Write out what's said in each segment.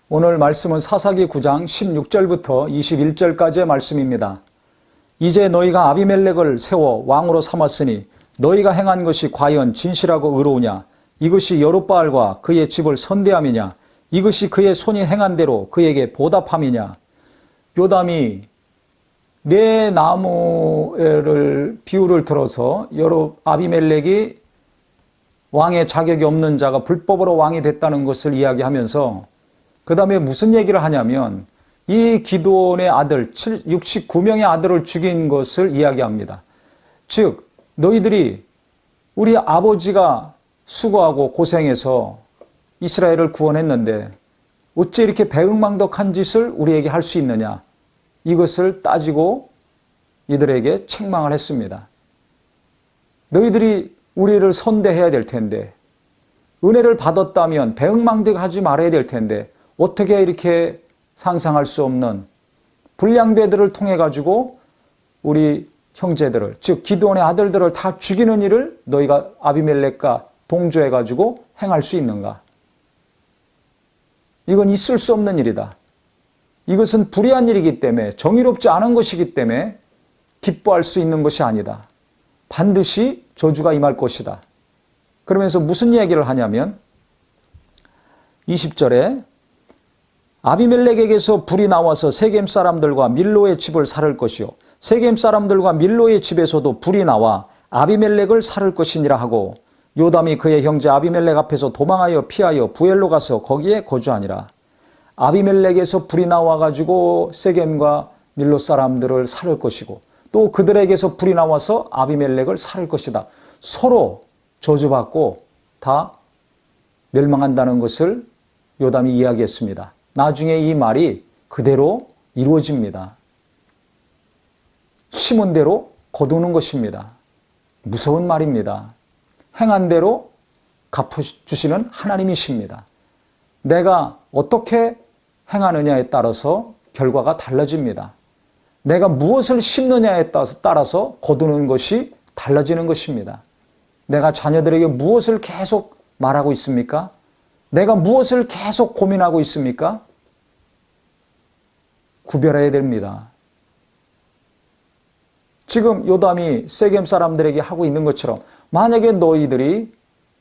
오늘 말씀은 사사기 9장 16절부터 21절까지의 말씀입니다. 이제 너희가 아비멜렉을 세워 왕으로 삼았으니 너희가 행한 것이 과연 진실하고 의로우냐? 이것이 여룻바알과 그의 집을 선대함이냐? 이것이 그의 손이 행한 대로 그에게 보답함이냐? 요담이 네 나무를 비유를 들어서 아비멜렉이 왕의 자격이 없는 자가 불법으로 왕이 됐다는 것을 이야기하면서 그 다음에 무슨 얘기를 하냐면 이 기드온의 아들 69명의 아들을 죽인 것을 이야기합니다. 즉 너희들이 우리 아버지가 수고하고 고생해서 이스라엘을 구원했는데 어째 이렇게 배은망덕한 짓을 우리에게 할 수 있느냐, 이것을 따지고 이들에게 책망을 했습니다. 너희들이 우리를 선대해야 될 텐데, 은혜를 받았다면 배은망덕하지 말아야 될 텐데 어떻게 이렇게 상상할 수 없는 불량배들을 통해 가지고 우리 형제들을, 즉 기드온의 아들들을 다 죽이는 일을 너희가 아비멜렉과 동조해 가지고 행할 수 있는가? 이건 있을 수 없는 일이다. 이것은 불의한 일이기 때문에, 정의롭지 않은 것이기 때문에 기뻐할 수 있는 것이 아니다. 반드시 저주가 임할 것이다. 그러면서 무슨 얘기를 하냐면 20절에 아비멜렉에게서 불이 나와서 세겜 사람들과 밀로의 집을 살을 것이요 세겜 사람들과 밀로의 집에서도 불이 나와 아비멜렉을 살을 것이니라 하고, 요담이 그의 형제 아비멜렉 앞에서 도망하여 피하여 부엘로 가서 거기에 거주하니라. 아비멜렉에서 불이 나와가지고 세겜과 밀로 사람들을 살을 것이고 또 그들에게서 불이 나와서 아비멜렉을 살을 것이다. 서로 저주받고 다 멸망한다는 것을 요담이 이야기했습니다. 나중에 이 말이 그대로 이루어집니다. 심은 대로 거두는 것입니다. 무서운 말입니다. 행한 대로 갚아주시는 하나님이십니다. 내가 어떻게 행하느냐에 따라서 결과가 달라집니다. 내가 무엇을 심느냐에 따라서 거두는 것이 달라지는 것입니다. 내가 자녀들에게 무엇을 계속 말하고 있습니까? 내가 무엇을 계속 고민하고 있습니까? 구별해야 됩니다. 지금 요담이 세겜 사람들에게 하고 있는 것처럼 만약에 너희들이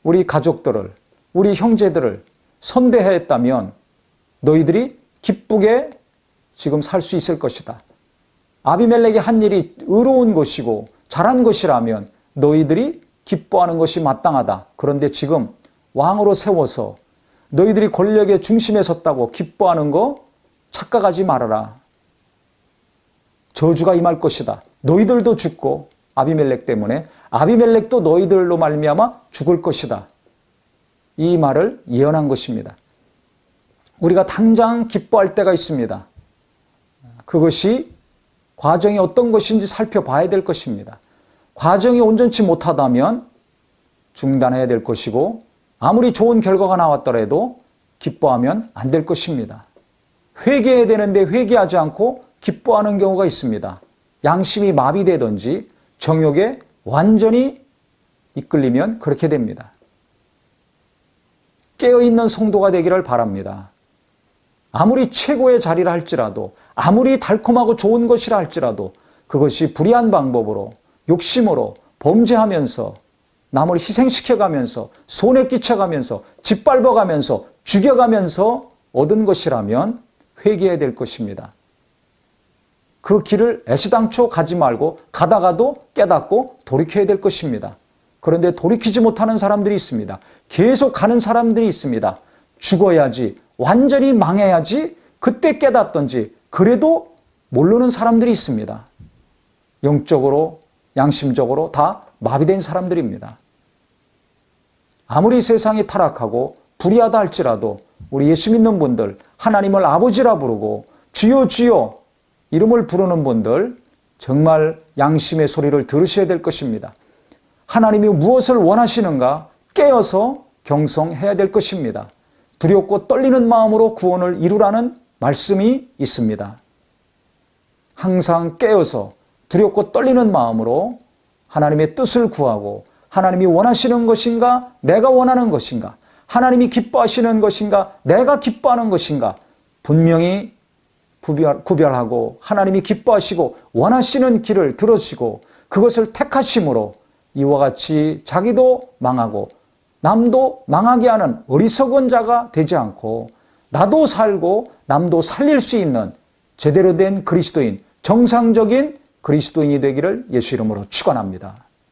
우리 가족들을, 우리 형제들을 선대했다면 너희들이 기쁘게 지금 살 수 있을 것이다. 아비멜렉이 한 일이 의로운 것이고 잘한 것이라면 너희들이 기뻐하는 것이 마땅하다. 그런데 지금 왕으로 세워서 너희들이 권력의 중심에 섰다고 기뻐하는 거 착각하지 말아라. 저주가 임할 것이다. 너희들도 죽고 아비멜렉 때문에 아비멜렉도 너희들로 말미암아 죽을 것이다. 이 말을 예언한 것입니다. 우리가 당장 기뻐할 때가 있습니다. 그것이 과정이 어떤 것인지 살펴봐야 될 것입니다. 과정이 온전치 못하다면 중단해야 될 것이고 아무리 좋은 결과가 나왔더라도 기뻐하면 안 될 것입니다. 회개해야 되는데 회개하지 않고 기뻐하는 경우가 있습니다. 양심이 마비되든지 정욕에 완전히 이끌리면 그렇게 됩니다. 깨어있는 성도가 되기를 바랍니다. 아무리 최고의 자리라 할지라도, 아무리 달콤하고 좋은 것이라 할지라도 그것이 불의한 방법으로, 욕심으로 범죄하면서 남을 희생시켜가면서 손해 끼쳐가면서 짓밟아가면서 죽여가면서 얻은 것이라면 회개해야 될 것입니다. 그 길을 애시당초 가지 말고 가다가도 깨닫고 돌이켜야 될 것입니다. 그런데 돌이키지 못하는 사람들이 있습니다. 계속 가는 사람들이 있습니다. 죽어야지, 완전히 망해야지, 그때 깨닫던지 그래도 모르는 사람들이 있습니다. 영적으로, 양심적으로 다 마비된 사람들입니다. 아무리 세상이 타락하고 불의하다 할지라도 우리 예수 믿는 분들, 하나님을 아버지라 부르고 주여 주여 이름을 부르는 분들 정말 양심의 소리를 들으셔야 될 것입니다. 하나님이 무엇을 원하시는가 깨어서 경성해야 될 것입니다. 두렵고 떨리는 마음으로 구원을 이루라는 말씀이 있습니다. 항상 깨어서 두렵고 떨리는 마음으로 하나님의 뜻을 구하고 하나님이 원하시는 것인가 내가 원하는 것인가, 하나님이 기뻐하시는 것인가 내가 기뻐하는 것인가, 분명히 구별하고 하나님이 기뻐하시고 원하시는 길을 들으시고 그것을 택하심으로 이와 같이 자기도 망하고 남도 망하게 하는 어리석은 자가 되지 않고 나도 살고 남도 살릴 수 있는 제대로 된 그리스도인, 정상적인 그리스도인이 되기를 예수 이름으로 축원합니다.